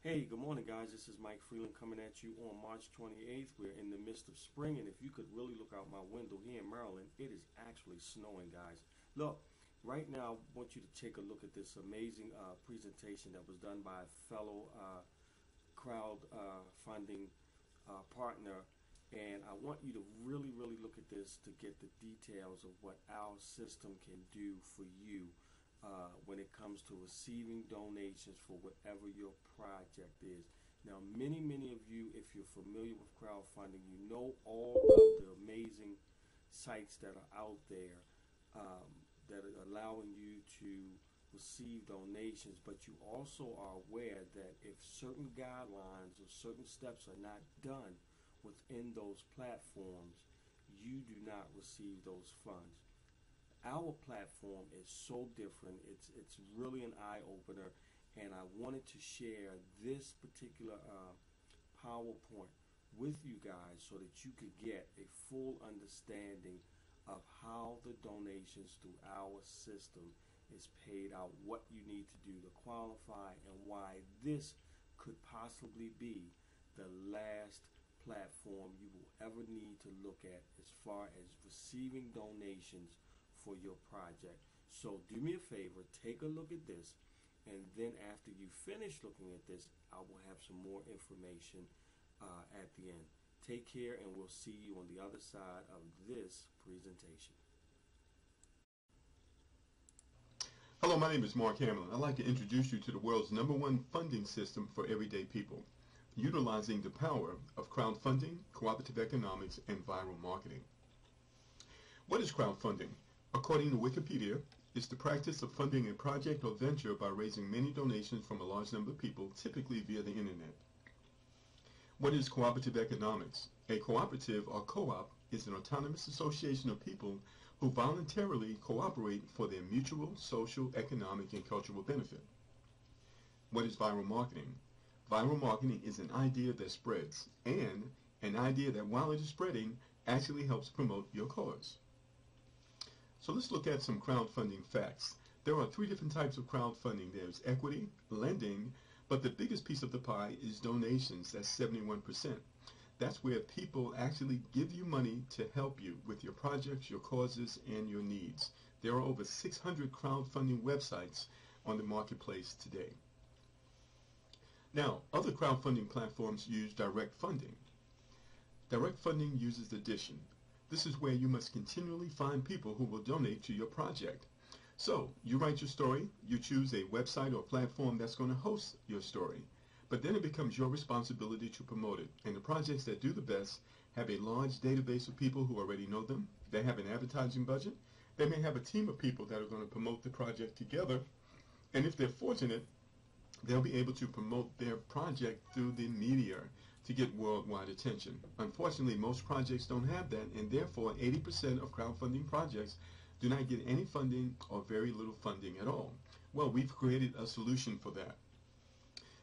Hey, good morning, guys. This is Mike Freeland coming at you on March 28th. We're in the midst of spring, and if you could really look out my window here in Maryland, it is actually snowing, guys. Look, right now, I want you to take a look at this amazing presentation that was done by a fellow crowd funding partner, and I want you to really look at this to get the details of what our system can do for you when it comes to receiving donations for whatever your project is. Now, many of you, if you're familiar with crowdfunding, you know all of the amazing sites that are out there that are allowing you to receive donations, but you also are aware that if certain guidelines or certain steps are not done within those platforms, you do not receive those funds. Our platform is so different. It's really an eye opener, and I wanted to share this particular PowerPoint with you guys so that you could get a full understanding of how the donations through our system is paid out, what you need to do to qualify, and why this could possibly be the last platform you will ever need to look at as far as receiving donations for your project. So do me a favor, take a look at this, and then after you finish looking at this, I will have some more information at the end. Take care, and we'll see you on the other side of this presentation. Hello, my name is Mark Hamlin. I'd like to introduce you to the world's #1 funding system for everyday people, utilizing the power of crowdfunding, cooperative economics, and viral marketing. What is crowdfunding? According to Wikipedia, it's the practice of funding a project or venture by raising many donations from a large number of people, typically via the internet. What is cooperative economics? A cooperative or co-op is an autonomous association of people who voluntarily cooperate for their mutual, social, economic, and cultural benefit. What is viral marketing? Viral marketing is an idea that spreads, and an idea that while it is spreading actually helps promote your cause. So let's look at some crowdfunding facts. There are 3 different types of crowdfunding. There's equity, lending, but the biggest piece of the pie is donations. That's 71%. That's where people actually give you money to help you with your projects, your causes, and your needs. There are over 600 crowdfunding websites on the marketplace today. Now, other crowdfunding platforms use direct funding. Direct funding uses addition. This is where you must continually find people who will donate to your project. So, you write your story, you choose a website or platform that's going to host your story. But then it becomes your responsibility to promote it. And the projects that do the best have a large database of people who already know them. They have an advertising budget. They may have a team of people that are going to promote the project together. And if they're fortunate, they'll be able to promote their project through the media to get worldwide attention. Unfortunately, most projects don't have that, and therefore 80% of crowdfunding projects do not get any funding or very little funding at all. Well, we've created a solution for that.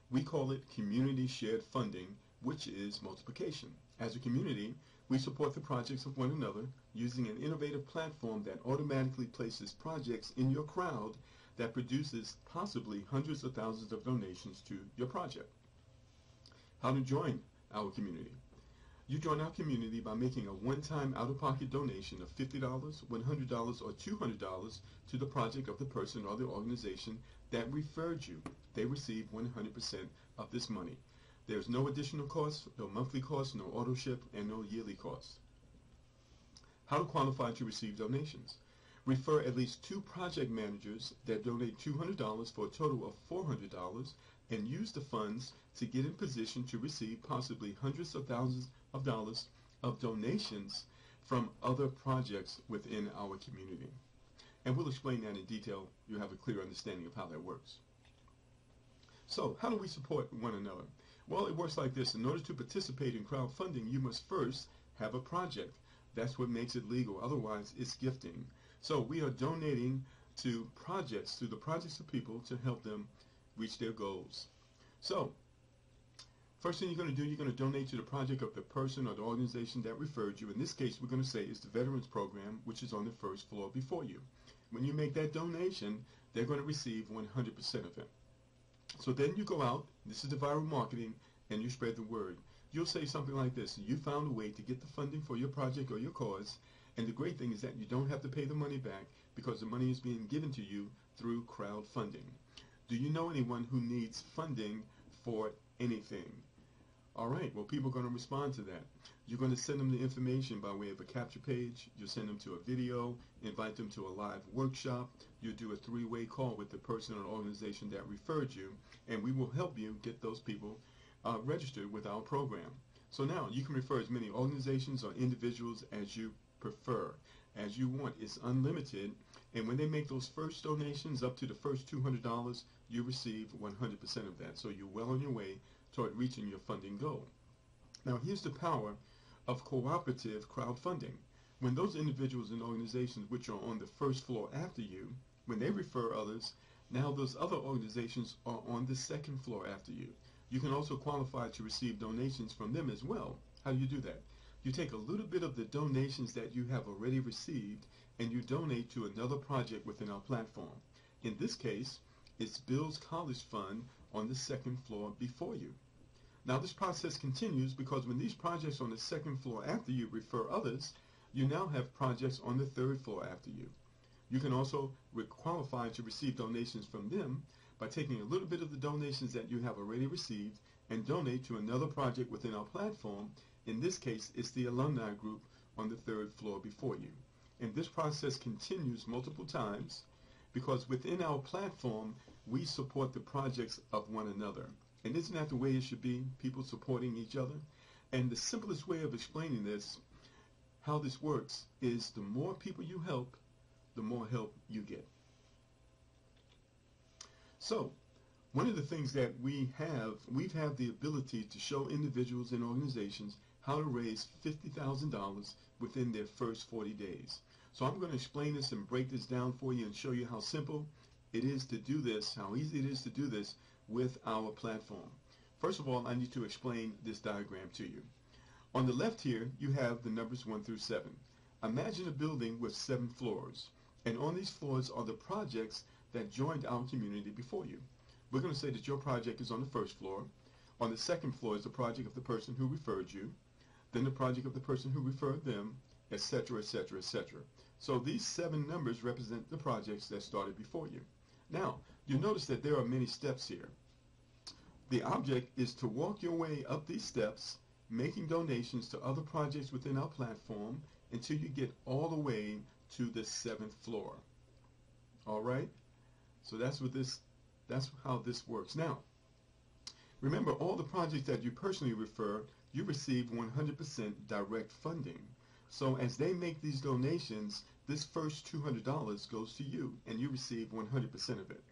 We call it community shared funding, which is multiplication. As a community, we support the projects of one another using an innovative platform that automatically places projects in your crowd that produces possibly hundreds of thousands of donations to your project. How to join our community? You join our community by making a one-time out-of-pocket donation of $50, $100, or $200 to the project of the person or the organization that referred you. They receive 100% of this money. There's no additional cost, no monthly cost, no auto ship, and no yearly cost. How to qualify to receive donations? Refer at least 2 project managers that donate $200 for a total of $400, and use the funds to get in position to receive possibly hundreds of thousands of dollars of donations from other projects within our community. And we'll explain that in detail. You have a clear understanding of how that works. So, how do we support one another? Well, it works like this. In order to participate in crowdfunding, you must first have a project. That's what makes it legal. Otherwise, it's gifting. So we are donating to projects, to the projects of people, to help them reach their goals. So, first thing you're going to do, you're going to donate to the project of the person or the organization that referred you. In this case, we're going to say it's the Veterans Program, which is on the first floor before you. When you make that donation, they're going to receive 100% of it. So then you go out, this is the viral marketing, and you spread the word. You'll say something like this: you found a way to get the funding for your project or your cause, and the great thing is that you don't have to pay the money back because the money is being given to you through crowdfunding. Do you know anyone who needs funding for anything? All right, well, people are going to respond to that. You're going to send them the information by way of a capture page. You'll send them to a video, invite them to a live workshop. You'll do a three-way call with the person or organization that referred you, and we will help you get those people registered with our program. So now you can refer as many organizations or individuals as you prefer, as you want. It's unlimited, and when they make those first donations up to the first $200, you receive 100% of that. So you're well on your way toward reaching your funding goal. Now here's the power of cooperative crowdfunding. When those individuals and organizations which are on the first floor after you, when they refer others, now those other organizations are on the second floor after you. You can also qualify to receive donations from them as well. How do you do that? You take a little bit of the donations that you have already received and you donate to another project within our platform. In this case, it's Bill's College Fund on the second floor before you. Now this process continues because when these projects on the second floor after you refer others, you now have projects on the third floor after you. You can also qualify to receive donations from them by taking a little bit of the donations that you have already received and donate to another project within our platform. In this case, it's the alumni group on the third floor before you. And this process continues multiple times because within our platform, we support the projects of one another. And isn't that the way it should be, people supporting each other? And the simplest way of explaining this, how this works, is the more people you help, the more help you get. So, one of the things that we've had the ability to show individuals and organizations how to raise $50,000 within their first 40 days. So I'm going to explain this and break this down for you and show you how simple it is to do this, how easy it is to do this with our platform. First of all, I need to explain this diagram to you. On the left here, you have the numbers 1 through 7. Imagine a building with 7 floors, and on these floors are the projects that joined our community before you. We're going to say that your project is on the first floor. On the second floor is the project of the person who referred you, then the project of the person who referred them, etc., etc., etc. So these 7 numbers represent the projects that started before you. Now, you'll notice that there are many steps here. The object is to walk your way up these steps, making donations to other projects within our platform until you get all the way to the 7th floor. All right? So that's how this works. Now, remember, all the projects that you personally refer, you receive 100% direct funding. So as they make these donations, this first $200 goes to you, and you receive 100% of it.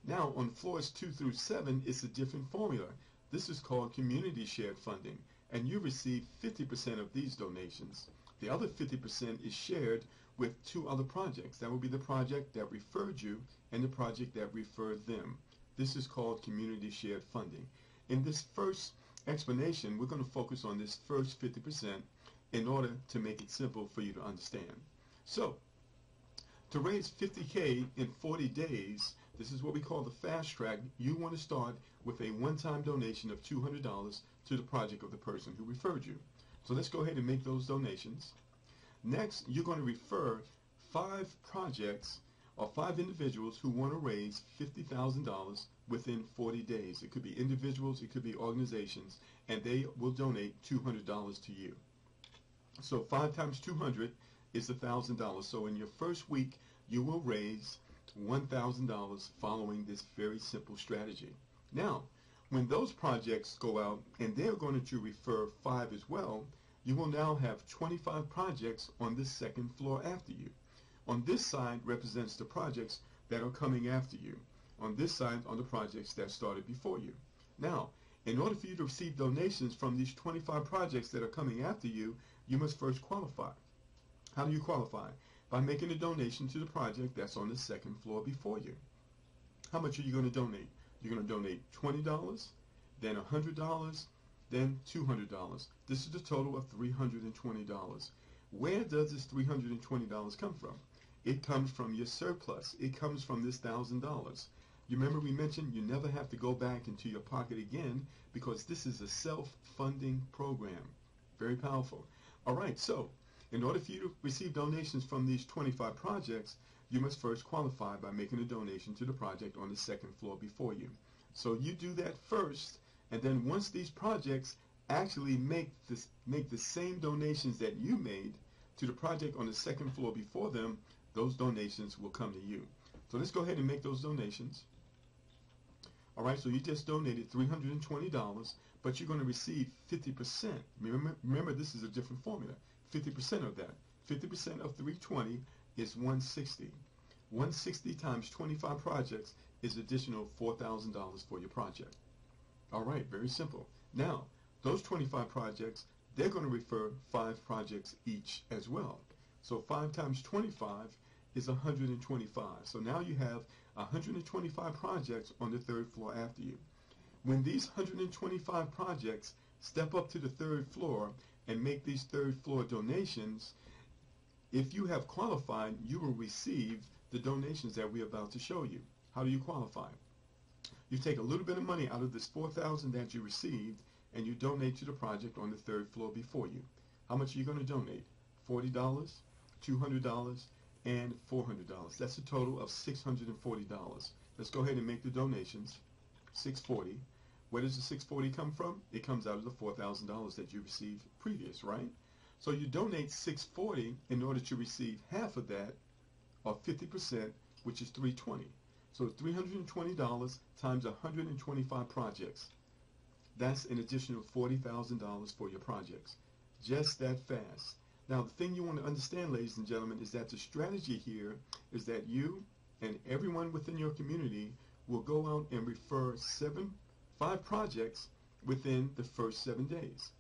Now, on floors 2 through 7, it's a different formula. This is called community shared funding, and you receive 50% of these donations. The other 50% is shared with 2 other projects. That will be the project that referred you and the project that referred them. This is called community shared funding. In this first explanation, we're going to focus on this first 50% in order to make it simple for you to understand. So, to raise 50K in 40 days, this is what we call the fast track. You want to start with a one-time donation of $200 to the project of the person who referred you. So let's go ahead and make those donations. Next, you're going to refer 5 projects or 5 individuals who want to raise $50,000 within 40 days. It could be individuals, it could be organizations, and they will donate $200 to you. So 5 times 200 is $1,000. So in your first week, you will raise $1,000 following this very simple strategy. Now, when those projects go out and they're going to refer 5 as well, you will now have 25 projects on the second floor after you. On this side represents the projects that are coming after you. On this side are the projects that started before you. Now, in order for you to receive donations from these 25 projects that are coming after you, you must first qualify. How do you qualify? By making a donation to the project that's on the second floor before you. How much are you going to donate? You're going to donate $20, then $100, then $200. This is a total of $320. Where does this $320 come from? It comes from your surplus. It comes from this $1,000. You remember we mentioned you never have to go back into your pocket again because this is a self-funding program. Very powerful. All right, so in order for you to receive donations from these 25 projects, you must first qualify by making a donation to the project on the second floor before you. So you do that first, and then once these projects actually make the same donations that you made to the project on the second floor before them, those donations will come to you. So let's go ahead and make those donations. All right, so you just donated $320, but you're going to receive 50%. Remember, this is a different formula. 50% of that. 50% of 320 is 160. 160 times 25 projects is additional $4,000 for your project. All right, very simple. Now, those 25 projects, they're going to refer 5 projects each as well. So 5 times 25 is 125. So now you have 125 projects on the third floor after you. When these 125 projects step up to the third floor and make these third floor donations, if you have qualified, you will receive the donations that we're about to show you. How do you qualify? You take a little bit of money out of this $4,000 that you received and you donate to the project on the third floor before you. How much are you going to donate? $40, $200, and $400. That's a total of $640. Let's go ahead and make the donations. $640. Where does the $640 come from? It comes out of the $4,000 that you received previous, right? So you donate $640 in order to receive half of that, or 50%, which is $320. So $320 times 125 projects. That's an additional $40,000 for your projects. Just that fast. Now, the thing you want to understand, ladies and gentlemen, is that the strategy here is that you and everyone within your community will go out and refer 5 projects within the first 7 days.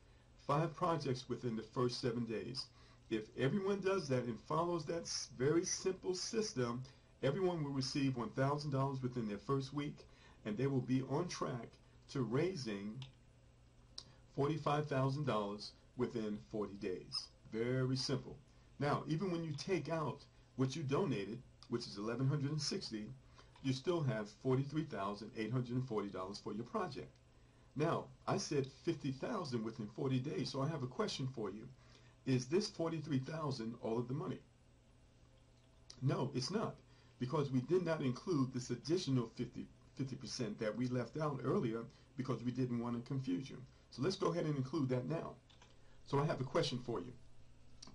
5 projects within the first 7 days. If everyone does that and follows that very simple system, everyone will receive $1,000 within their first week, and they will be on track to raising $45,000 within 40 days. Very simple. Now, even when you take out what you donated, which is $1,160, you still have $43,840 for your project. Now, I said $50,000 within 40 days, so I have a question for you. Is this $43,000 all of the money? No, it's not, because we did not include this additional 50% that we left out earlier because we didn't want to confuse you. So let's go ahead and include that now. So I have a question for you.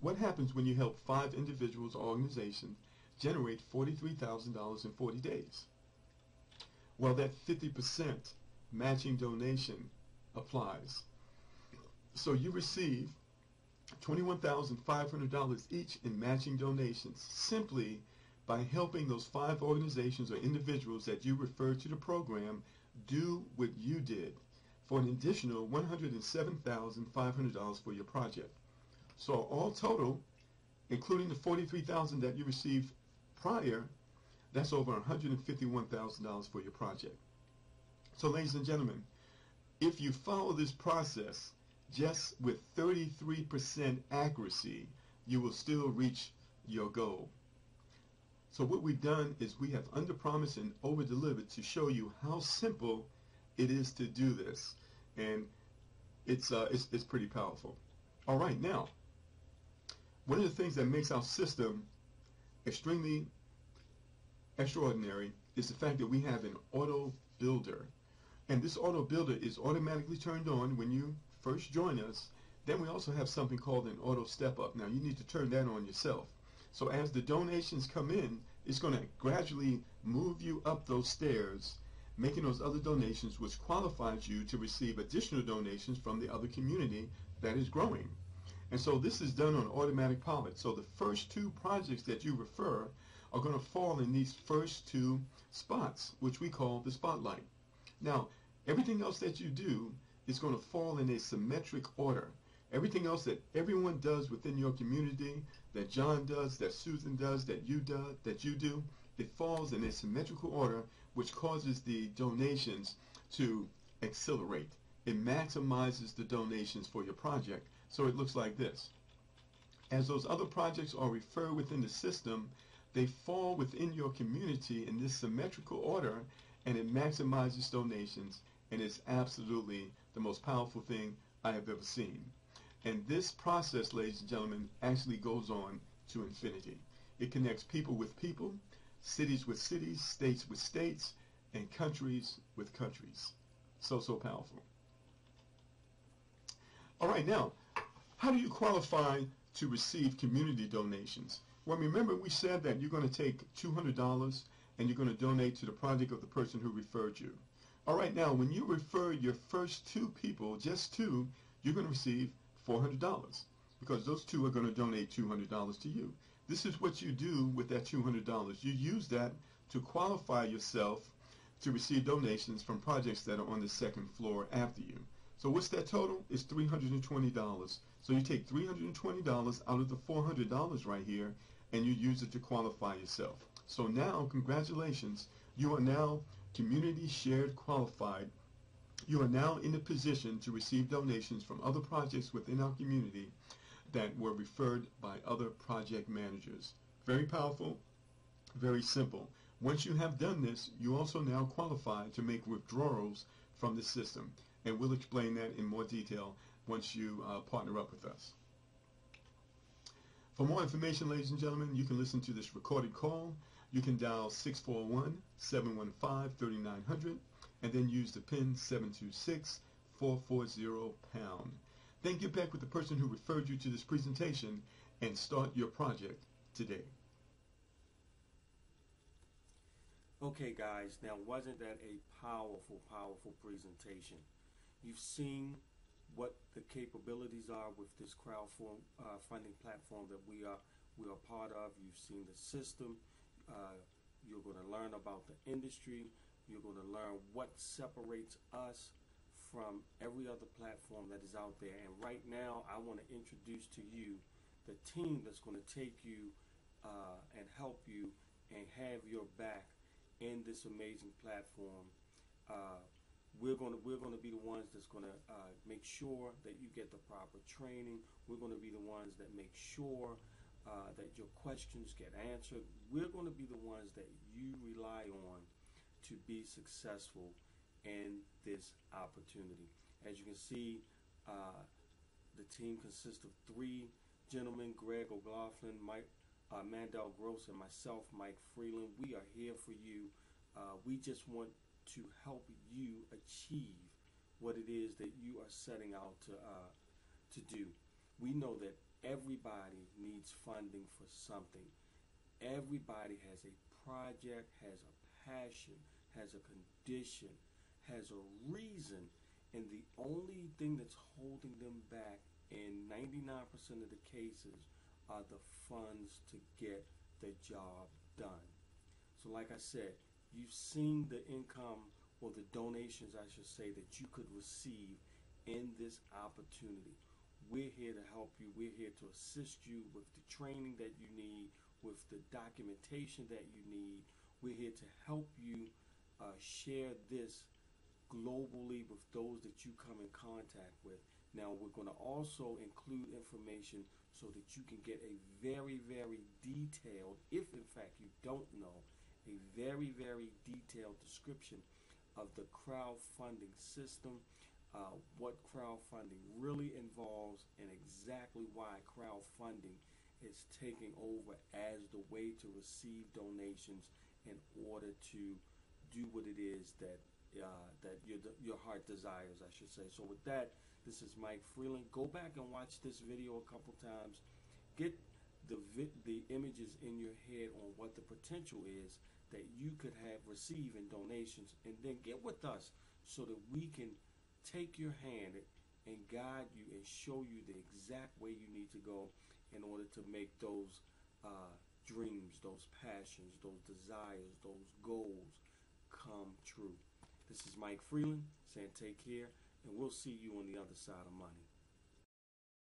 What happens when you help 5 individuals or organizations generate $43,000 in 40 days? Well, that 50% matching donation applies. So you receive $21,500 each in matching donations simply by helping those 5 organizations or individuals that you referred to the program do what you did, for an additional $107,500 for your project. So all total, including the $43,000 that you received prior, that's over $151,000 for your project. So ladies and gentlemen, if you follow this process just with 33% accuracy, you will still reach your goal. So what we've done is we have underpromised and over-delivered to show you how simple it is to do this, and it's pretty powerful. All right, now, one of the things that makes our system extremely extraordinary is the fact that we have an auto builder, and this auto builder is automatically turned on when you first join us. Then we also have something called an auto step up. Now you need to turn that on yourself. So as the donations come in, it's going to gradually move you up those stairs, making those other donations, which qualifies you to receive additional donations from the other community that is growing. And so this is done on automatic pilot. So the first 2 projects that you refer are going to fall in these first 2 spots, which we call the spotlight. Now, everything else that you do is going to fall in a symmetric order. Everything else that everyone does within your community, that John does, that Susan does, that you do, it falls in a symmetrical order, which causes the donations to accelerate. It maximizes the donations for your project. So it looks like this. As those other projects are referred within the system, they fall within your community in this symmetrical order, and it maximizes donations, and it's absolutely the most powerful thing I have ever seen. And this process, ladies and gentlemen, actually goes on to infinity. It connects people with people, cities with cities, states with states, and countries with countries. So, so powerful. All right, now, how do you qualify to receive community donations? Well, remember we said that you're going to take $200 and you're going to donate to the project of the person who referred you. All right, now, when you refer your first 2 people, just 2, you're going to receive $400 because those 2 are going to donate $200 to you. This is what you do with that $200. You use that to qualify yourself to receive donations from projects that are on the second floor after you. So what's that total? It's $320. So you take $320 out of the $400 right here and you use it to qualify yourself. So now, congratulations, you are now community shared qualified. You are now in a position to receive donations from other projects within our community that were referred by other project managers. Very powerful, very simple. Once you have done this, you also now qualify to make withdrawals from the system. And we'll explain that in more detail once you partner up with us. For more information, ladies and gentlemen, you can listen to this recorded call. You can dial 641-715-3900 and then use the PIN 726-440#. Then get back with the person who referred you to this presentation and start your project today. Okay, guys, now wasn't that a powerful, powerful presentation? You've seen what the capabilities are with this crowdfunding platform that we are part of. You've seen the system. You're going to learn about the industry. You're going to learn what separates us from every other platform that is out there. And right now, I want to introduce to you the team that's going to take you and help you and have your back in this amazing platform. We're going to be the ones that's going to make sure that you get the proper training. We're going to be the ones that make sure that your questions get answered. We're going to be the ones that you rely on to be successful in this opportunity. As you can see, the team consists of 3 gentlemen: Greg O'Glaughlin, Mandel Gross, and myself, Mike Freeland. We are here for you. We just want to help you achieve what it is that you are setting out to do. We know that everybody needs funding for something. Everybody has a project, has a passion, has a condition, has a reason, and the only thing that's holding them back in 99% of the cases are the funds to get the job done. So like I said, you've seen the income, or the donations I should say, that you could receive in this opportunity. We're here to help you. We're here to assist you with the training that you need, with the documentation that you need. We're here to help you share this globally with those that you come in contact with. Now, we're going to also include information so that you can get a very, very detailed, if in fact you don't know, a very, very detailed description of the crowdfunding system, what crowdfunding really involves, and exactly why crowdfunding is taking over as the way to receive donations in order to do what it is that your heart desires, I should say. So with that, this is Mike Freeland. Go back and watch this video a couple times. Get the images in your head on what the potential is that you could receive in donations, and then get with us so that we can take your hand and guide you and show you the exact way you need to go in order to make those dreams, those passions, those desires, those goals come true. This is Mike Freeland saying take care, and we'll see you on the other side of money.